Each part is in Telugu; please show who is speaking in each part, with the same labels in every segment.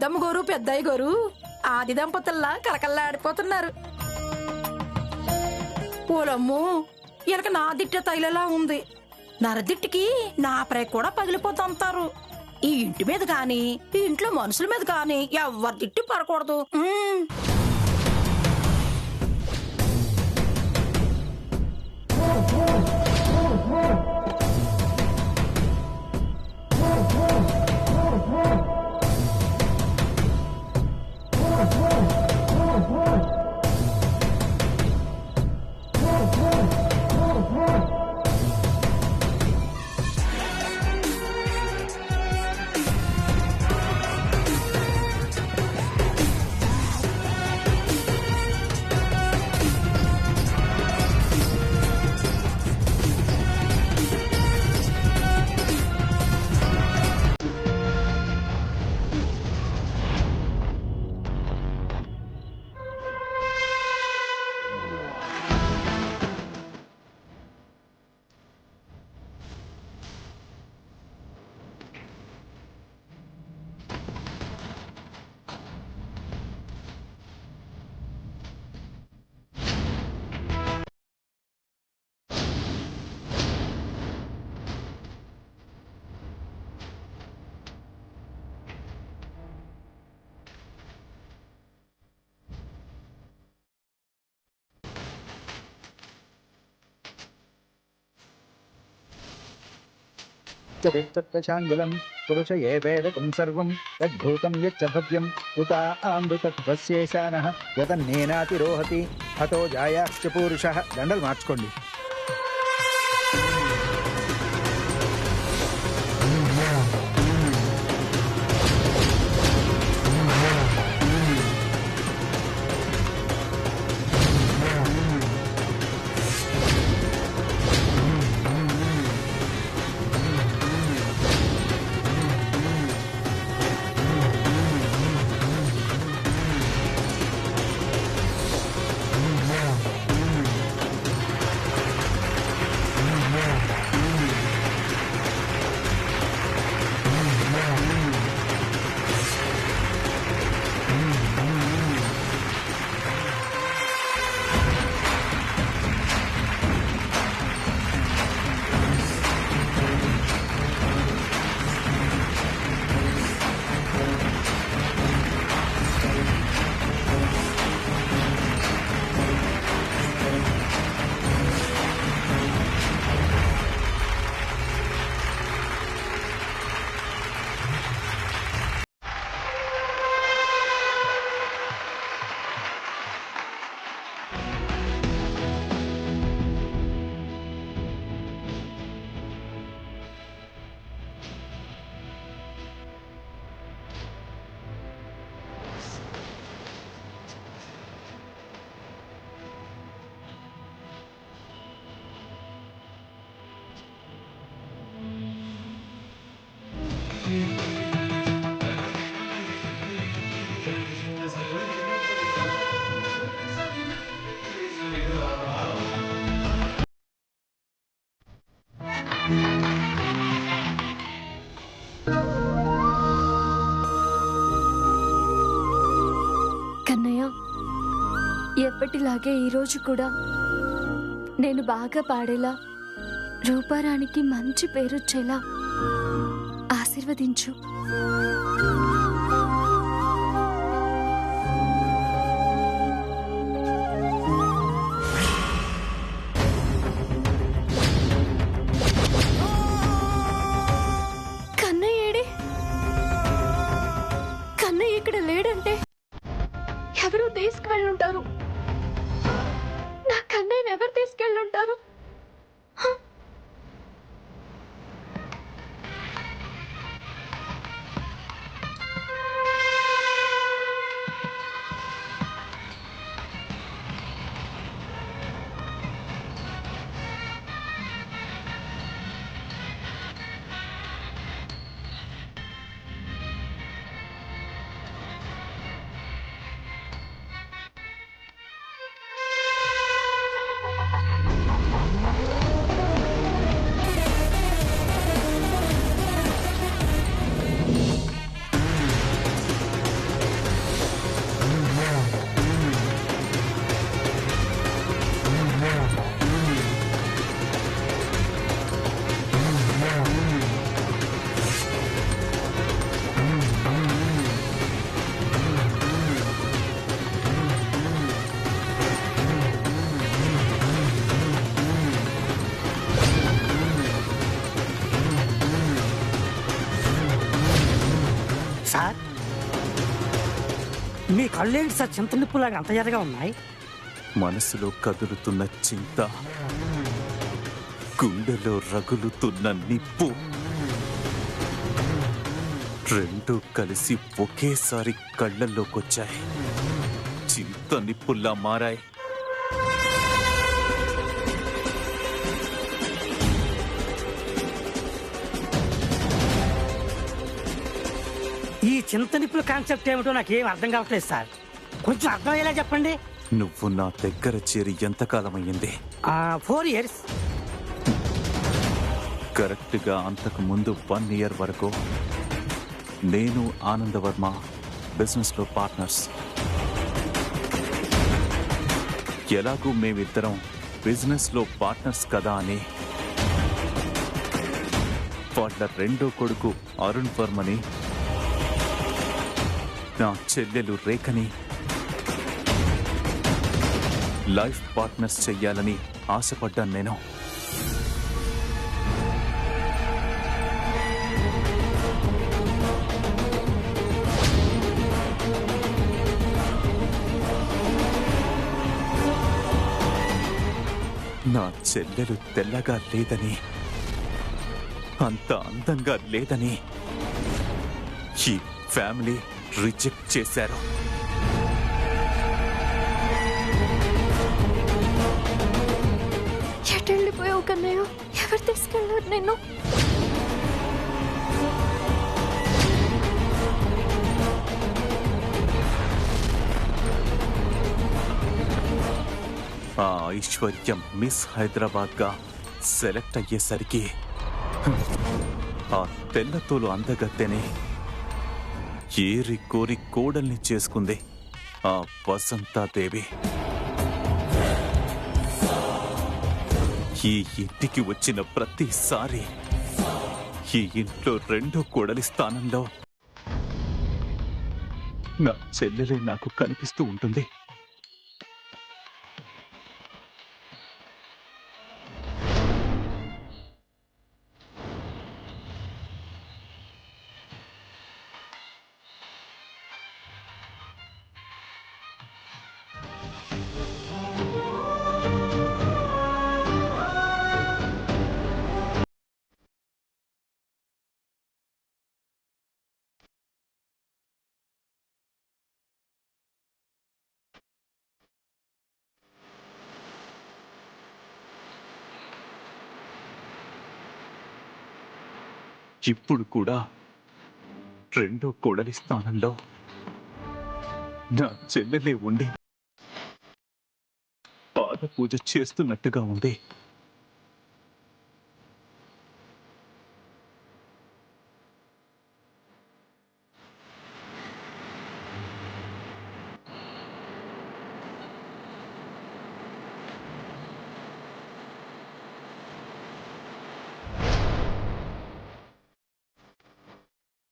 Speaker 1: పెద్దమ్మ గోరు పెద్దయ్య గోరు ఆది దంపతుల్లా కలకల్లాడిపోతున్నారు. ఓలమ్మో, ఈయనకి నా దిట్ట తైలలా ఉంది. నరదిట్టికి నా ప్రేక కూడా పగిలిపోతుంటారు. ఈ ఇంటి మీద గాని ఈ ఇంట్లో మనుషుల మీద గాని ఎవరి దిట్టు పడకూడదు.
Speaker 2: తత్వశాంగులం పురుష ఏ వేదకం సర్వం తద్భూతం యచ్చ భవ్యం ఉతా అమృతత్వశేషానః యతన్నేనాతిరోహతి అతో జాయాశ్చ పూరుషః. దండలు మార్చుకోండి.
Speaker 3: కన్నయ్య, ఎప్పటిలాగే ఈరోజు కూడా నేను బాగా పాడేలా, రూపారానికి మంచి పేరొచ్చేలా ఆశీర్వదించు. కన్నయ్య ఏడే? కన్నయ్య ఇక్కడ లేడంటే ఎవరు తీసుకువెళ్ళుంటారు. నా కన్నయ్యని ఎవరు తీసుకెళ్ళుంటారు?
Speaker 4: సార్ మీ కళ్ళేంటి సార్ చింత నిప్పులాగా అంత ఎర్రగా ఉన్నాయి?
Speaker 5: మనసులో కదులుతున్న చింత, గుండెలో రగులుతున్న నిప్పు రెండూ కలిసి ఒకేసారి కళ్ళల్లోకొచ్చాయి. చింత నిప్పుల్లా మారాయి.
Speaker 4: ఈ చింత నిప్పుల కాన్సెప్ట్ ఏమిటో నాకేం అర్థం కావట్లేదు సార్. కొంచెం అర్థమయ్యేలా చెప్పండి.
Speaker 5: నువ్వు నా దగ్గర చేరి ఎంతకాలమయ్యింది?
Speaker 4: 4 years.
Speaker 5: కరెక్ట్ గా అంతకు ముందు 1 year వరకు నేను ఆనందవర్మ బిజినెస్ లో పార్ట్నర్స్. ఎలాగూ మేమిద్దరం బిజినెస్ లో పార్ట్నర్స్ కదా అని వాళ్ళ రెండో కొడుకు అరుణ్ వర్మని, నా చెల్లెలు రేఖని లైఫ్ పార్ట్నర్స్ చెయ్యాలని ఆశపడ్డాను నేను. నా చెల్లెలు తెల్లగా లేదని, అంత అందంగా లేదని ఈ ఫ్యామిలీ రిజెక్ట్ చేశారు.
Speaker 3: ఎటెళ్ళిపోయావు కన్నయ్య? ఎవరు తీసుకెళ్ళారు నిన్ను?
Speaker 5: ఆ ఐశ్వర్యం మిస్ హైదరాబాద్ గా సెలెక్ట్ అయ్యేసరికి ఆ తెల్లతోలు అందగత్తెనే ఏరి కోరి కోడల్ని చేసుకుంది ఆ వసంతాదేవి. ఈ ఇంటికి వచ్చిన ప్రతిసారి ఈ ఇంట్లో రెండో కోడలి స్థానంలో నా చెల్లెలే నాకు కనిపిస్తూ ఉంటుంది. ఇప్పుడు కూడా రెండో కోడలి స్థానంలో నా చెల్లెలే ఉండి పాద పూజ చేస్తున్నట్టుగా ఉంది.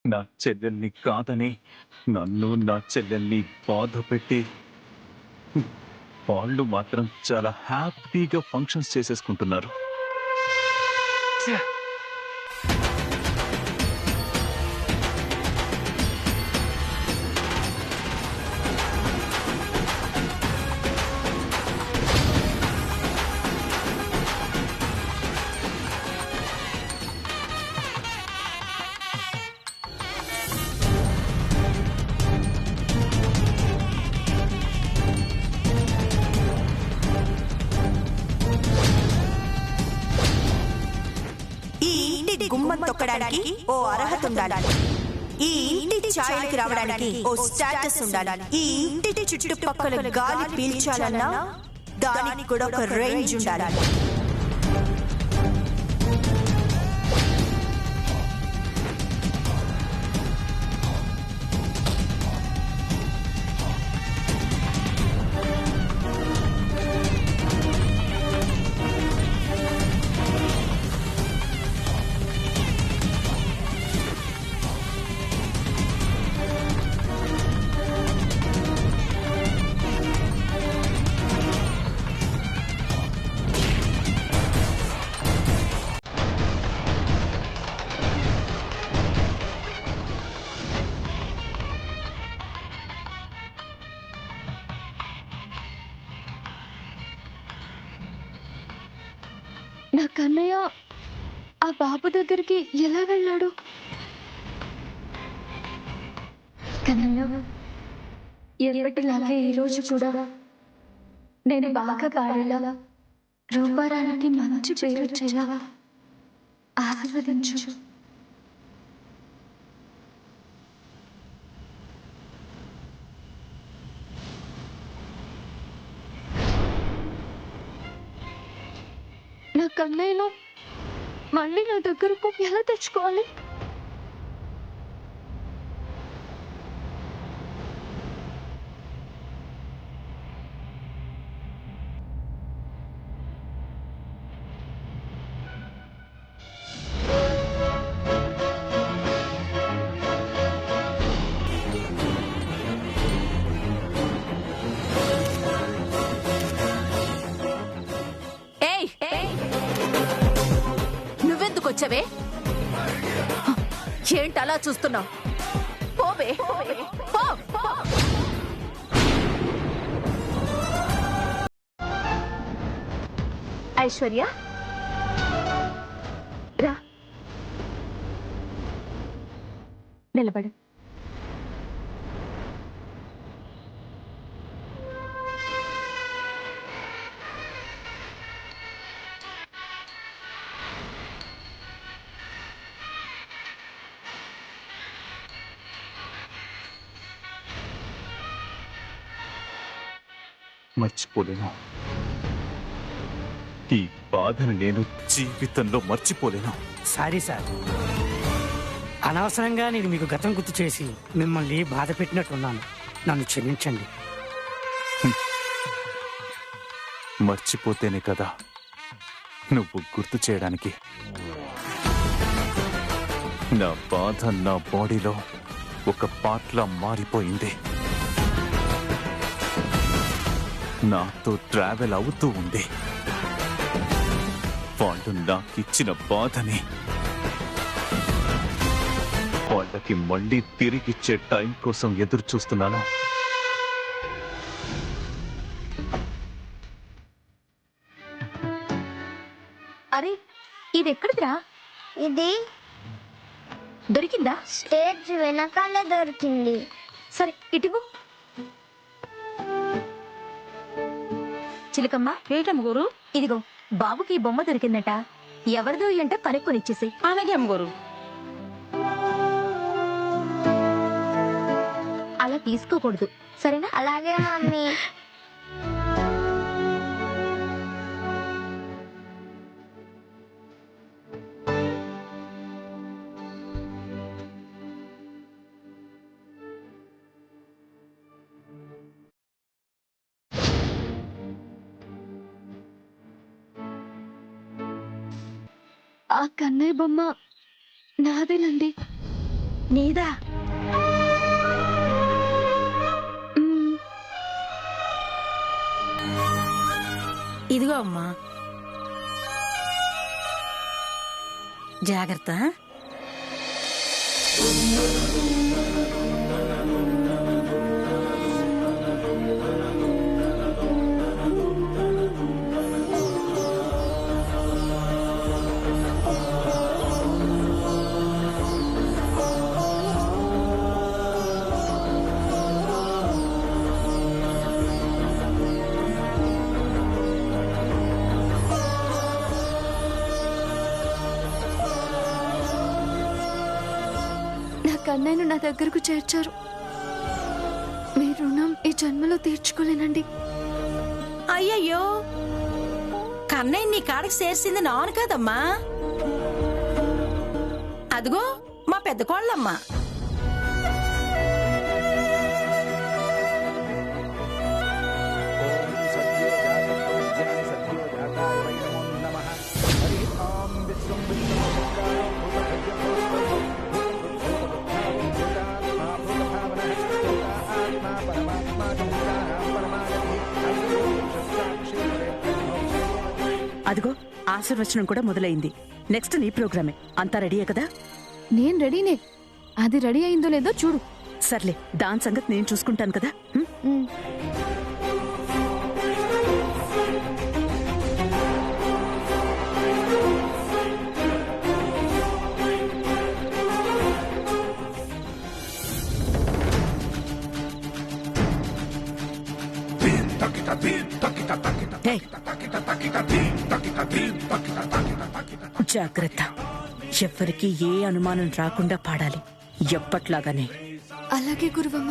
Speaker 5: నా చెల్లెల్ని కాదని నన్ను, నా చెల్లెల్ని బాధ పెట్టి వాళ్ళు మాత్రం చాలా హ్యాపీగా ఫంక్షన్స్ చేసేసుకుంటున్నారు.
Speaker 6: గుమ్మం తొక్కడానికి ఓ అర్హత ఉండాలి. ఈ ఇంటి ఛాయలకి రావడానికి ఓ స్టేటస్ ఉండాలి. ఈ ఇంటి చుట్టుపక్కల గాలి పీల్చాలన్నా దానికి కూడా ఒక రేంజ్ ఉండాలి.
Speaker 3: ఆ బాబు దగ్గరికి ఎలా వెళ్ళాడు? కన్నయ్య, ఎప్పటిలాగే ఈరోజు కూడా నేను బాగా పాడేలా, రూపారానికి మంచి పేరు వచ్చేలా ఆశీర్వదించు. నా కన్నయ్యను మళ్ళీ నా దగ్గరకు ఎలా తెచ్చుకోవాలి?
Speaker 1: వచ్చావే? ఏంటి అలా చూస్తున్నావు? పోవే, పో. ఐశ్వర్య, రా, నిలబడు.
Speaker 5: మర్చిపోలేను. ఈ బాధను నేను జీవితంలో మర్చిపోలేను.
Speaker 4: సారీ సార్, అనవసరంగా నేను మీకు గతం గుర్తు చేసి మిమ్మల్ని బాధ పెట్టినట్టున్నాను. నన్ను క్షమించండి.
Speaker 5: మర్చిపోతేనే కదా నువ్వు గుర్తు చేయడానికి. నా బాధ నా బాడీలో ఒక పార్ట్లా మారిపోయింది. నాతో ట్రావెల్ అవుతూ ఉంది. వాళ్ళు నాకిచ్చిన బాధని వాళ్ళకి మళ్ళీ తిరిగిచ్చే టైం కోసం ఎదురు చూస్తున్నాను.
Speaker 3: అరే, ఇది ఎక్కడిదిరా?
Speaker 7: ఇది
Speaker 3: దొరికిందా?
Speaker 7: స్టేజ్ వెనకాలే దొరికింది.
Speaker 3: సరే, ఇటువు. చిలకమ్మ,
Speaker 1: ఏంటమ్మ గురు?
Speaker 3: ఇదిగో బాబుకి ఈ బొమ్మ దొరికిందట. ఎవరిదో ఏంటో కనుక్కొనిచ్చేసి.
Speaker 1: అలాగే అమ్మ గురు.
Speaker 3: అలా తీసుకోకూడదు, సరేనా?
Speaker 7: అలాగే మమ్మీ.
Speaker 3: ఆ కన్నయ్య బొమ్మ నాదేనండి.
Speaker 1: నీదా? ఇదిగో అమ్మా, జాగ్రత్త.
Speaker 3: కన్నయ్యను నా దగ్గరకు చేర్చారు. మీ రుణం ఈ జన్మలో తీర్చుకోలేనండి.
Speaker 1: అయ్యయ్యో, కన్నయ్య నీ కాడికి చేర్చింది నాను కదమ్మా, అదిగో మా పెద్ద కోళ్ళమ్మ.
Speaker 8: అదిగో ఆశీర్వచనం కూడా మొదలైంది. నెక్స్ట్ నీ ప్రోగ్రామే. అంతా రెడీయే కదా?
Speaker 3: నేను రెడీనే. అది రెడీ అయిందో లేదో చూడు.
Speaker 8: సర్లే, దాని సంగతి నేను చూసుకుంటాను కదా. ఏయ్, జాగ్రత్త. ఎవ్వరికి ఏ అనుమానం రాకుండా పాడాలి, ఎప్పట్లాగానే.
Speaker 3: అలాగే గురువమ్మ.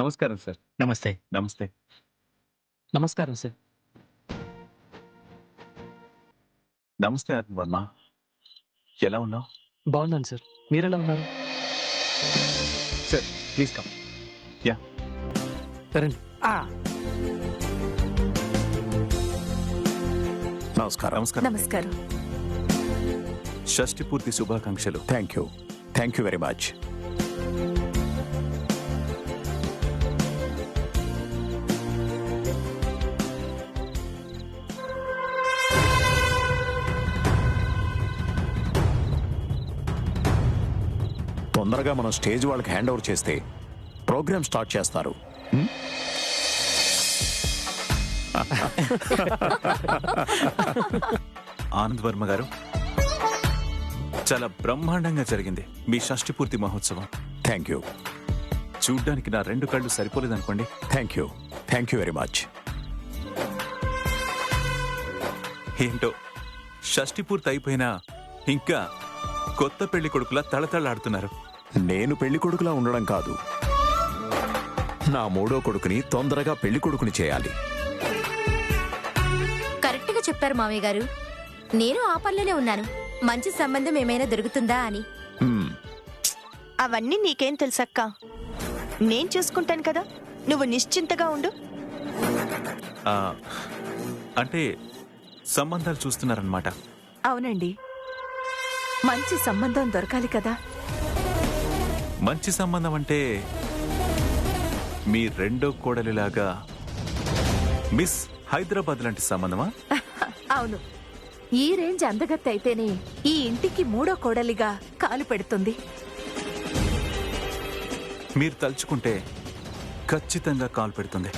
Speaker 5: నమస్కారం సార్.
Speaker 9: నమస్తే.
Speaker 5: నమస్తే.
Speaker 9: నమస్కారం సార్.
Speaker 5: నమస్తే ఆనంద్ వర్మ, ఎలా ఉన్నావు?
Speaker 9: బాగున్నాను సార్, మీరెలా ఉన్నారు?
Speaker 5: Sir please come. యా
Speaker 9: సరేండి.
Speaker 5: నమస్కారం. నమస్కారం.
Speaker 8: నమస్కారం.
Speaker 5: షష్ఠి పూర్తి శుభాకాంక్షలు.
Speaker 10: Thank you very much. తొందరగా మనం స్టేజ్ వాళ్ళకి హ్యాండ్ ఓవర్ చేస్తే ప్రోగ్రామ్ స్టార్ట్ చేస్తారు.
Speaker 5: ఆనంద్ వర్మ గారు, చాలా బ్రహ్మాండంగా జరిగింది మీ షష్ఠి పూర్తి మహోత్సవం.
Speaker 10: Thank you.
Speaker 5: చూడ్డానికి నా 2 కళ్ళు సరిపోలేదనుకోండి.
Speaker 10: Thank you very much.
Speaker 5: ఏంటో షష్ఠి పూర్తి అయిపోయినా ఇంకా కొత్త పెళ్లి కొడుకులా తళతళలాడుతున్నారు.
Speaker 10: నేను పెళ్లి కొడుకులా ఉండడం కాదు, నా 3వ కొడుకుని తొందరగా పెళ్లి కొడుకుని చేయాలి.
Speaker 11: కరెక్ట్ గా చెప్పారు మామయ్య గారు. నేను ఆ పనిలోనే ఉన్నాను, మంచి సంబంధం ఏమైనా దొరుకుతుందా అని.
Speaker 6: అవన్నీ నీకేం తెలుసక్క, నేను చూసుకుంటాను కదా, నువ్వు నిశ్చింతగా ఉండు.
Speaker 5: అంటే సంబంధాలు చూస్తున్నారన్నమాట?
Speaker 8: అవునండి, మంచి సంబంధం దొరకాలి కదా.
Speaker 5: మంచి సంబంధం అంటే మీ 2వ కోడలిలాగా మిస్ హైదరాబాద్ లాంటి సంబంధమా?
Speaker 8: అవును, ఈ రేంజ్ అందగత్తి అయితేనే ఈ ఇంటికి 3వ కోడలిగా కాలు పెడుతుంది.
Speaker 5: మీరు తలుచుకుంటే ఖచ్చితంగా కాల్ పెడుతుంది.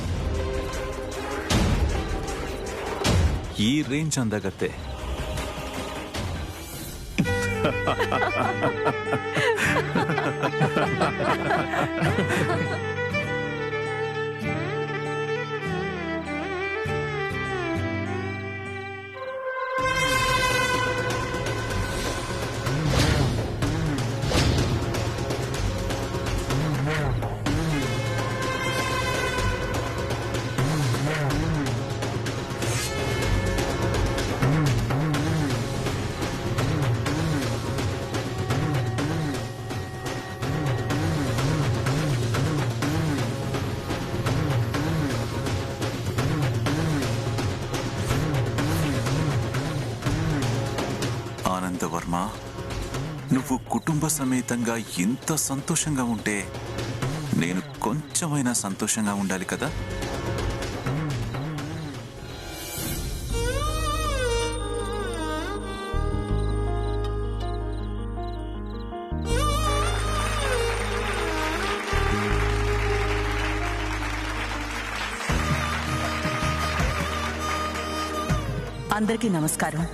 Speaker 5: ఈ రేంజ్ అందగత్తే. వర్మ, నువ్వు కుటుంబ సమేతంగా ఇంత సంతోషంగా ఉంటే నేను కొంచెమైనా సంతోషంగా ఉండాలి కదా.
Speaker 8: అందరికీ నమస్కారం.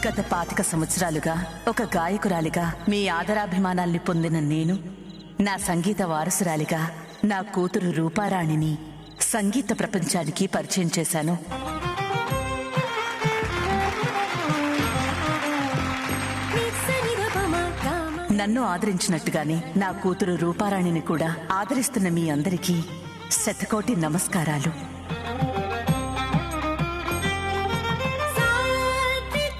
Speaker 8: గత 25 సంవత్సరాలుగా ఒక గాయకురాలిగా మీ ఆదరాభిమానాల్ని పొందిన నేను నా సంగీత వారసురాలిగా నా కూతురు రూపారాణిని సంగీత ప్రపంచానికి పరిచయం చేశాను. నన్ను ఆదరించినట్టుగానే నా కూతురు రూపారాణిని కూడా ఆదరిస్తున్న మీ అందరికీ శతకోటి నమస్కారాలు.